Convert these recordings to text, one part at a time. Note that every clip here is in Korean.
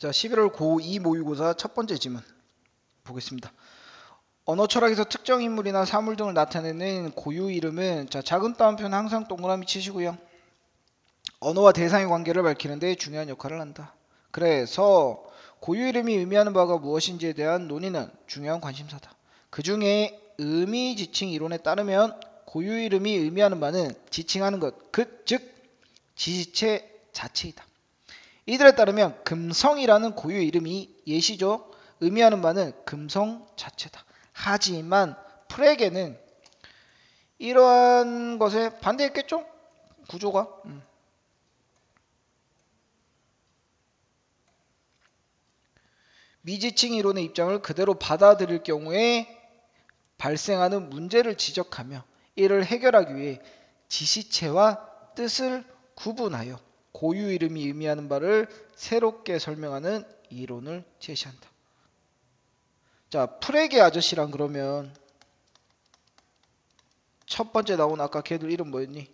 자, 11월 고2 모의고사 첫 번째 지문 보겠습니다. 언어 철학에서 특정 인물이나 사물 등을 나타내는 고유 이름은 자, 작은 따옴표는 항상 동그라미 치시고요. 언어와 대상의 관계를 밝히는데 중요한 역할을 한다. 그래서 고유 이름이 의미하는 바가 무엇인지에 대한 논의는 중요한 관심사다. 그 중에 의미 지칭 이론에 따르면 고유 이름이 의미하는 바는 지칭하는 것, 즉 지시체 자체이다. 이들에 따르면 금성이라는 고유 이름이 예시죠. 의미하는 바는 금성 자체다. 하지만 프레게는 이러한 것에 반대했겠죠? 구조가. 미지칭 이론의 입장을 그대로 받아들일 경우에 발생하는 문제를 지적하며 이를 해결하기 위해 지시체와 뜻을 구분하여 고유 이름이 의미하는 바를 새롭게 설명하는 이론을 제시한다. 자, 프레게 아저씨랑 그러면 첫 번째 나온 아까 걔들 이름 뭐였니?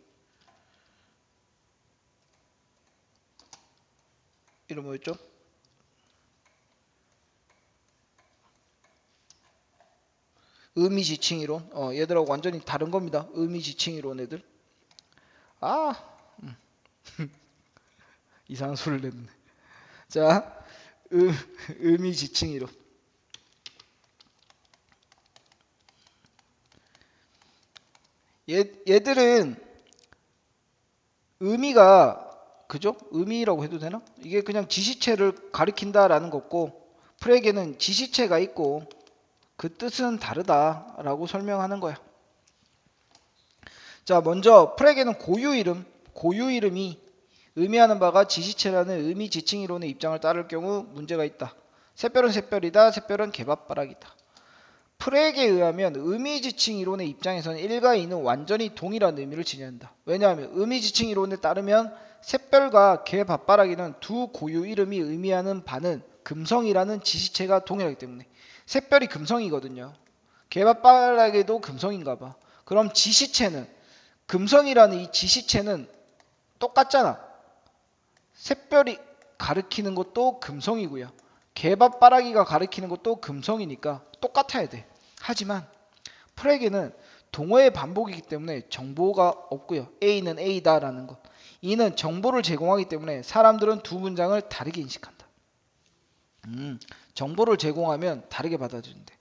이름 뭐였죠? 의미지칭 이론. 얘들하고 완전히 다른 겁니다. 의미지칭 이론 애들. 아, 이상한 소리를 냈네. 자, 의미지칭 이론. 얘들은 의미가 그죠? 의미라고 해도 되나? 이게 그냥 지시체를 가리킨다라는 거고 프레게는 지시체가 있고 그 뜻은 다르다라고 설명하는 거야. 자, 먼저 프레게는 고유 이름이 의미하는 바가 지시체라는 의미 지칭 이론의 입장을 따를 경우 문제가 있다. 샛별은 샛별이다. 샛별은 개밥바락이다. 프레게에 의하면 의미지칭 이론의 입장에서는 1과 2는 완전히 동일한 의미를 지닌다. 왜냐하면 의미지칭 이론에 따르면 샛별과 개밥바라기는 두 고유 이름이 의미하는 바는 금성이라는 지시체가 동일하기 때문에 샛별이 금성이거든요. 개밥바라기도 금성인가 봐. 그럼 지시체는 금성이라는 이 지시체는 똑같잖아. 샛별이 가리키는 것도 금성이고요. 개밥바라기가 가리키는 것도 금성이니까 똑같아야 돼. 하지만 프레게는 동어의 반복이기 때문에 정보가 없고요. A는 A다라는 것. 이는 정보를 제공하기 때문에 사람들은 두 문장을 다르게 인식한다. 정보를 제공하면 다르게 받아들인대.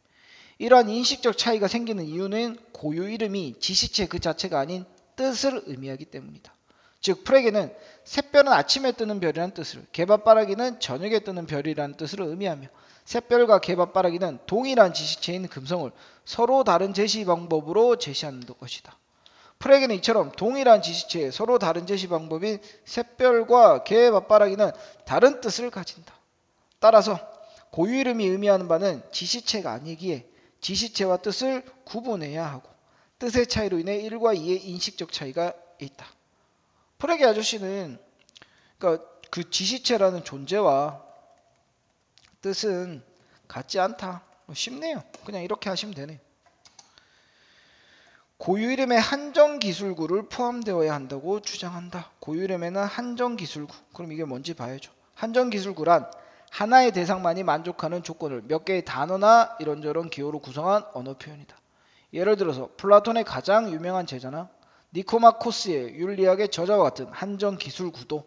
이러한 인식적 차이가 생기는 이유는 고유 이름이 지시체 그 자체가 아닌 뜻을 의미하기 때문이다. 즉 프레게는 샛별은 아침에 뜨는 별이라는 뜻을, 개밥바라기는 저녁에 뜨는 별이라는 뜻을 의미하며 샛별과 개밥바라기는 동일한 지시체인 금성을 서로 다른 제시 방법으로 제시하는 것이다. 프레게는 이처럼 동일한 지시체에 서로 다른 제시 방법인 샛별과 개밥바라기는 다른 뜻을 가진다. 따라서 고유 이름이 의미하는 바는 지시체가 아니기에 지시체와 뜻을 구분해야 하고 뜻의 차이로 인해 1과 2의 인식적 차이가 있다. 프레게 아저씨는 그러니까 그 지시체라는 존재와 뜻은 같지 않다. 쉽네요. 그냥 이렇게 하시면 되네요. 고유 이름에 한정 기술구를 포함되어야 한다고 주장한다. 고유 이름에는 한정 기술구. 그럼 이게 뭔지 봐야죠. 한정 기술구란 하나의 대상만이 만족하는 조건을 몇 개의 단어나 이런저런 기호로 구성한 언어 표현이다. 예를 들어서 플라톤의 가장 유명한 제자나 니코마코스의 윤리학의 저자와 같은 한정 기술구도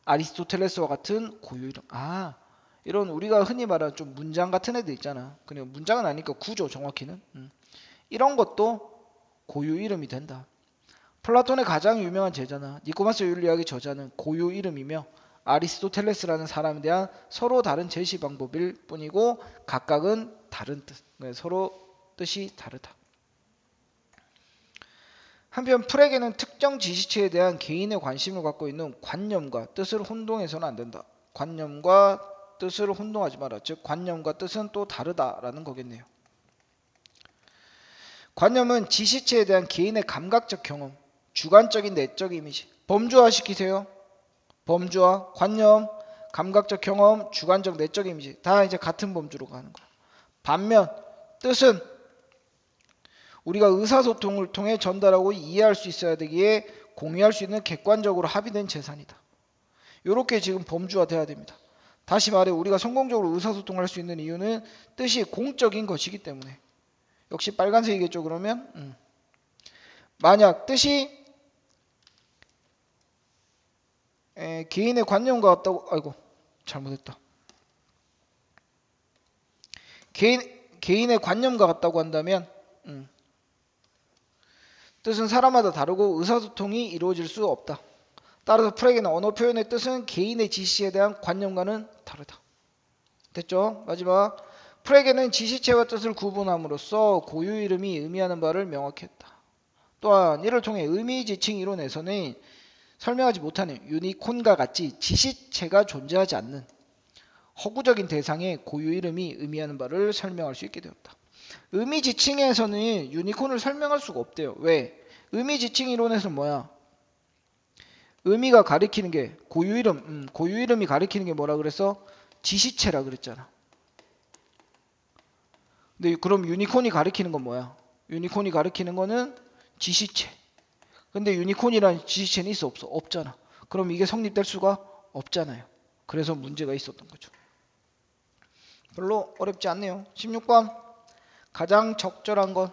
아리스토텔레스와 같은 고유 이름. 이런 우리가 흔히 말하는 좀 문장 같은 애들 있잖아. 그냥 문장은 아니니까 구조 정확히는. 이런 것도 고유 이름이 된다. 플라톤의 가장 유명한 제자나 니코마스 윤리학의 저자는 고유 이름이며 아리스토텔레스라는 사람에 대한 서로 다른 제시 방법일 뿐이고 각각은 다른 뜻. 서로 뜻이 다르다. 한편 프레게는 특정 지시체에 대한 개인의 관심을 갖고 있는 관념과 뜻을 혼동해서는 안 된다. 관념과 뜻을 혼동하지 마라. 즉 관념과 뜻은 또 다르다라는 거겠네요. 관념은 지시체에 대한 개인의 감각적 경험, 주관적인 내적 이미지. 범주화 시키세요. 범주화, 관념, 감각적 경험, 주관적 내적 이미지. 다 이제 같은 범주로 가는 거야. 반면 뜻은 우리가 의사소통을 통해 전달하고 이해할 수 있어야 되기에 공유할 수 있는 객관적으로 합의된 재산이다. 이렇게 지금 범주화 돼야 됩니다. 다시 말해 우리가 성공적으로 의사소통을 할 수 있는 이유는 뜻이 공적인 것이기 때문에. 역시 빨간색이겠죠 그러면? 만약 뜻이 개인의 관념과 같다고, 아이고 잘못했다. 개인의 관념과 같다고 한다면 뜻은 사람마다 다르고 의사소통이 이루어질 수 없다. 따라서 프레게는 언어 표현의 뜻은 개인의 지시에 대한 관념과는 다르다. 됐죠? 마지막. 프레게는 지시체와 뜻을 구분함으로써 고유 이름이 의미하는 바를 명확히 했다. 또한 이를 통해 의미 지칭 이론에서는 설명하지 못하는 유니콘과 같이 지시체가 존재하지 않는 허구적인 대상의 고유 이름이 의미하는 바를 설명할 수 있게 되었다. 의미 지칭에서는 유니콘을 설명할 수가 없대요. 왜? 의미 지칭 이론에서는 뭐야? 의미가 가리키는 게 고유 이름, 고유 이름이 가리키는 게 뭐라 그랬어? 지시체라 그랬잖아. 근데 그럼 유니콘이 가리키는 건 뭐야? 유니콘이 가리키는 거는 지시체. 근데 유니콘이라는 지시체는 있어 없어? 없잖아. 그럼 이게 성립될 수가 없잖아요. 그래서 문제가 있었던 거죠. 별로 어렵지 않네요. 16번. 가장 적절한 것.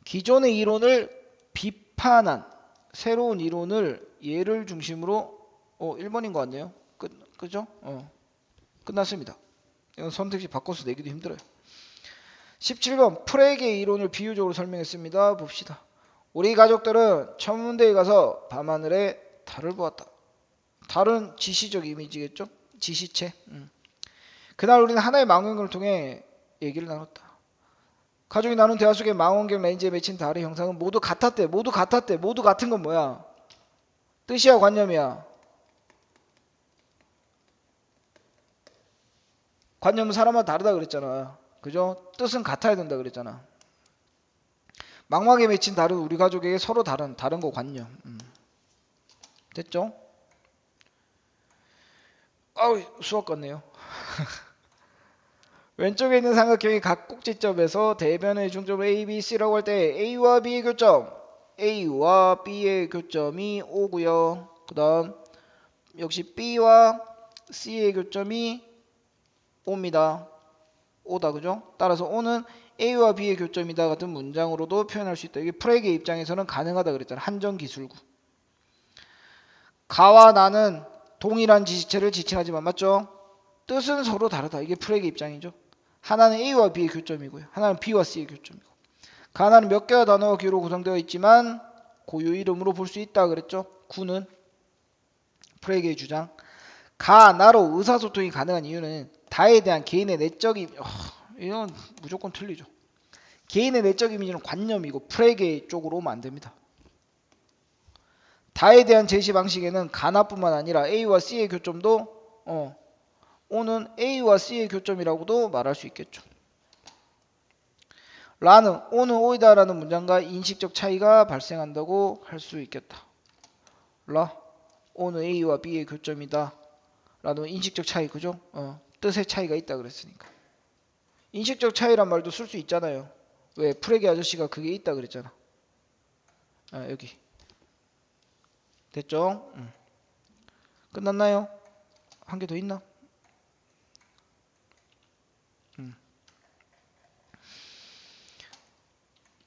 기존의 이론을 비판한 새로운 이론을 예를 중심으로 1번인 것 같네요. 그죠? 끝났습니다. 이건 선택지 바꿔서 내기도 힘들어요. 17번. 프레게의 이론을 비유적으로 설명했습니다. 봅시다. 우리 가족들은 천문대에 가서 밤하늘에 달을 보았다. 달은 지시적 이미지겠죠? 지시체. 그날 우리는 하나의 망원경을 통해 얘기를 나눴다. 가족이 나눈 대화 속에 망원경 렌즈에 맺힌 달의 형상은 모두 같았대. 모두 같았대. 모두 같은 건 뭐야? 뜻이야 관념이야? 관념은 사람마다 다르다 그랬잖아. 그죠? 뜻은 같아야 된다 그랬잖아. 망막에 맺힌 달은 우리 가족에게 서로 다른 거 관념. 됐죠? 아우 수학 같네요. 왼쪽에 있는 삼각형이 각 꼭지점에서 대변의 중점 A, B, C라고 할 때 A와 B의 교점, A와 B의 교점이 O고요. 그 다음 역시 B와 C의 교점이 O입니다. O다 그죠? 따라서 O는 A와 B의 교점이다 같은 문장으로도 표현할 수 있다. 이게 프레게의 입장에서는 가능하다 그랬잖아. 한정 기술구. 가와 나는 동일한 지시체를 지칭하지만 맞죠? 뜻은 서로 다르다. 이게 프레게 입장이죠. 하나는 A와 B의 교점이고요. 하나는 B와 C의 교점이고. 가나는 몇 개의 단어와 기호로 구성되어 있지만 고유 이름으로 볼 수 있다 그랬죠. 구는 프레게의 주장. 가나로 의사소통이 가능한 이유는 다에 대한 개인의 내적 이미지. 이건 무조건 틀리죠. 개인의 내적 이미지는 관념이고 프레게 쪽으로 오면 안 됩니다. 다에 대한 제시 방식에는 가나뿐만 아니라 A와 C의 교점도 O는 A와 C의 교점이라고도 말할 수 있겠죠. 라는 O는 O이다 라는 문장과 인식적 차이가 발생한다고 할 수 있겠다. 라 O는 A와 B의 교점이다 라는 인식적 차이 그죠? 뜻의 차이가 있다 그랬으니까. 인식적 차이란 말도 쓸 수 있잖아요. 왜? 프레게 아저씨가 그게 있다 그랬잖아. 여기. 됐죠? 끝났나요? 한 개 더 있나?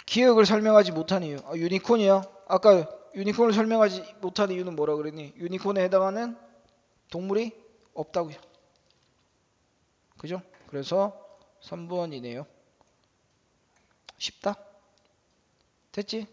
기억을 설명하지 못하는 이유. 유니콘이요. 아까 유니콘을 설명하지 못하는 이유는 뭐라 그랬니? 유니콘에 해당하는 동물이 없다고요. 그죠? 그래서 3번이네요. 쉽다? 됐지?